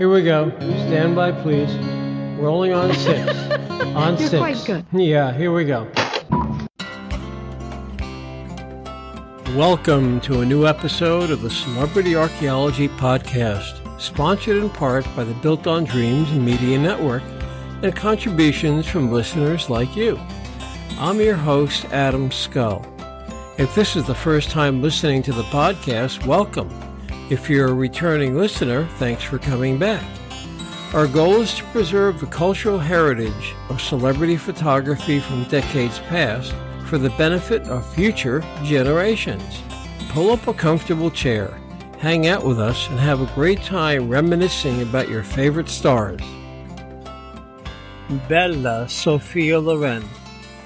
Here we go. Stand by, please. Rolling on 6. On You're 6. quite good. Yeah, here we go. Welcome to a new episode of the Celebrity Archaeology Podcast, sponsored in part by the Built on Dreams Media Network and contributions from listeners like you. I'm your host, Adam Scull. If this is the first time listening to the podcast, welcome. If you're a returning listener, thanks for coming back. Our goal is to preserve the cultural heritage of celebrity photography from decades past for the benefit of future generations. Pull up a comfortable chair, hang out with us, and have a great time reminiscing about your favorite stars. Bella Sophia Loren,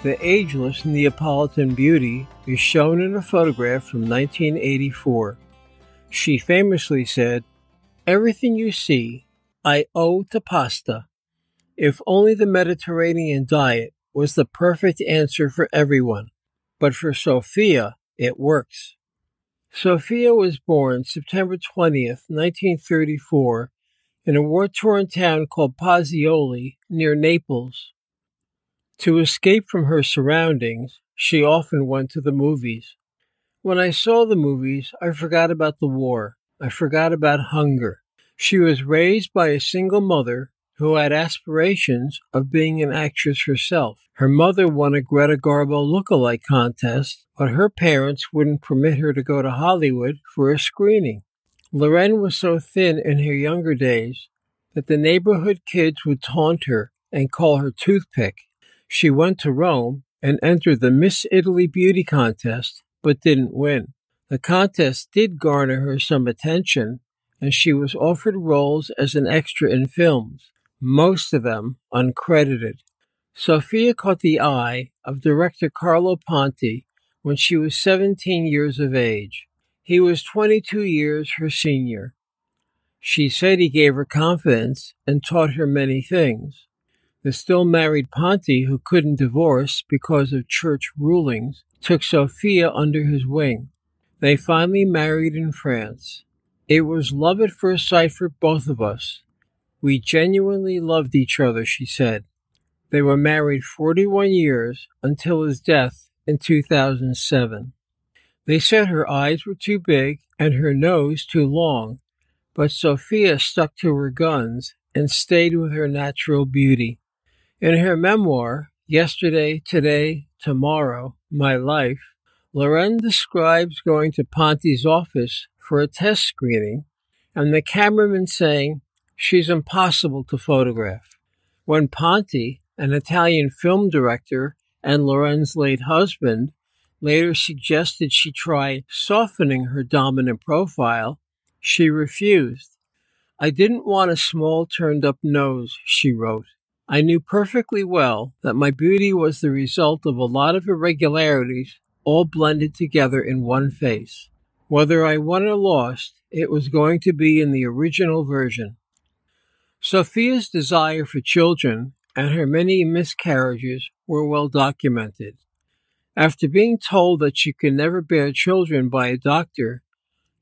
the ageless Neapolitan beauty, is shown in a photograph from 1984. She famously said, "Everything you see, I owe to pasta. If only the Mediterranean diet was the perfect answer for everyone. But for Sophia, it works." Sophia was born September 20th, 1934, in a war-torn town called Pozzuoli near Naples. To escape from her surroundings, she often went to the movies. When I saw the movies, I forgot about the war. I forgot about hunger. She was raised by a single mother who had aspirations of being an actress herself. Her mother won a Greta Garbo look-alike contest, but her parents wouldn't permit her to go to Hollywood for a screening. Loren was so thin in her younger days that the neighborhood kids would taunt her and call her Toothpick. She went to Rome and entered the Miss Italy beauty contest, but didn't win. The contest did garner her some attention, and she was offered roles as an extra in films, most of them uncredited. Sophia caught the eye of director Carlo Ponti when she was 17 years of age. He was 22 years her senior. She said he gave her confidence and taught her many things. The still married Ponti, who couldn't divorce because of church rulings, took Sophia under his wing. They finally married in France. It was love at first sight for both of us. We genuinely loved each other, she said. They were married 41 years until his death in 2007. They said her eyes were too big and her nose too long, but Sophia stuck to her guns and stayed with her natural beauty. In her memoir, Yesterday, Today, Tomorrow, My Life, Loren describes going to Ponti's office for a test screening and the cameraman saying, "She's impossible to photograph." When Ponti, an Italian film director and Loren's late husband, later suggested she try softening her dominant profile, she refused. "I didn't want a small turned-up nose," she wrote. "I knew perfectly well that my beauty was the result of a lot of irregularities all blended together in one face. Whether I won or lost, it was going to be in the original version." Sophia's desire for children and her many miscarriages were well documented. After being told that she could never bear children by a doctor,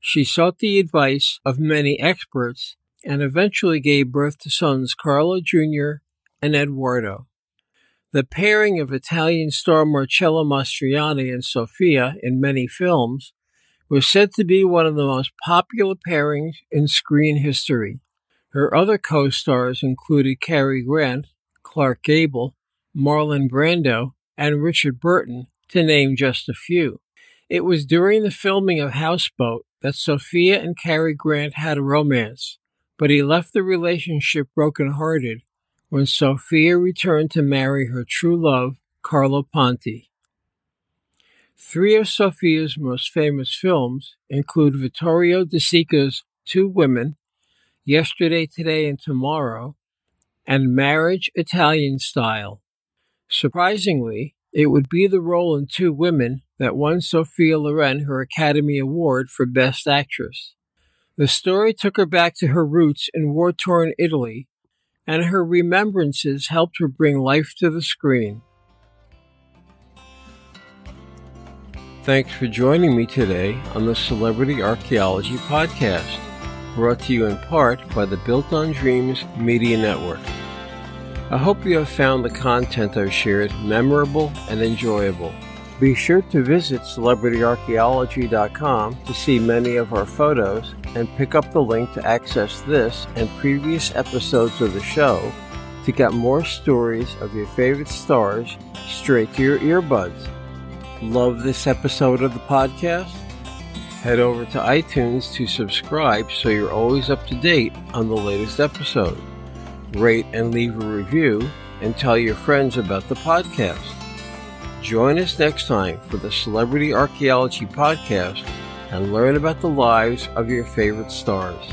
she sought the advice of many experts and eventually gave birth to sons Carlo Jr. and Eduardo. The pairing of Italian star Marcello Mastroianni and Sophia in many films was said to be one of the most popular pairings in screen history. Her other co-stars included Cary Grant, Clark Gable, Marlon Brando, and Richard Burton, to name just a few. It was during the filming of Houseboat that Sophia and Cary Grant had a romance, but he left the relationship brokenhearted when Sophia returned to marry her true love, Carlo Ponti. 3 of Sophia's most famous films include Vittorio De Sica's Two Women, Yesterday, Today, and Tomorrow, and Marriage Italian Style. Surprisingly, it would be the role in Two Women that won Sophia Loren her Academy Award for Best Actress. The story took her back to her roots in war-torn Italy, and her remembrances helped her bring life to the screen. Thanks for joining me today on the Celebrity Archaeology Podcast. brought to you in part by the Built on Dreams Media Network. I hope you have found the content I've shared memorable and enjoyable. Be sure to visit celebrityarchaeology.com to see many of our photos and pick up the link to access this and previous episodes of the show to get more stories of your favorite stars straight to your earbuds. Love this episode of the podcast? Head over to iTunes to subscribe so you're always up to date on the latest episode. Rate and leave a review and tell your friends about the podcast. Join us next time for the Celebrity Archaeology Podcast and learn about the lives of your favorite stars.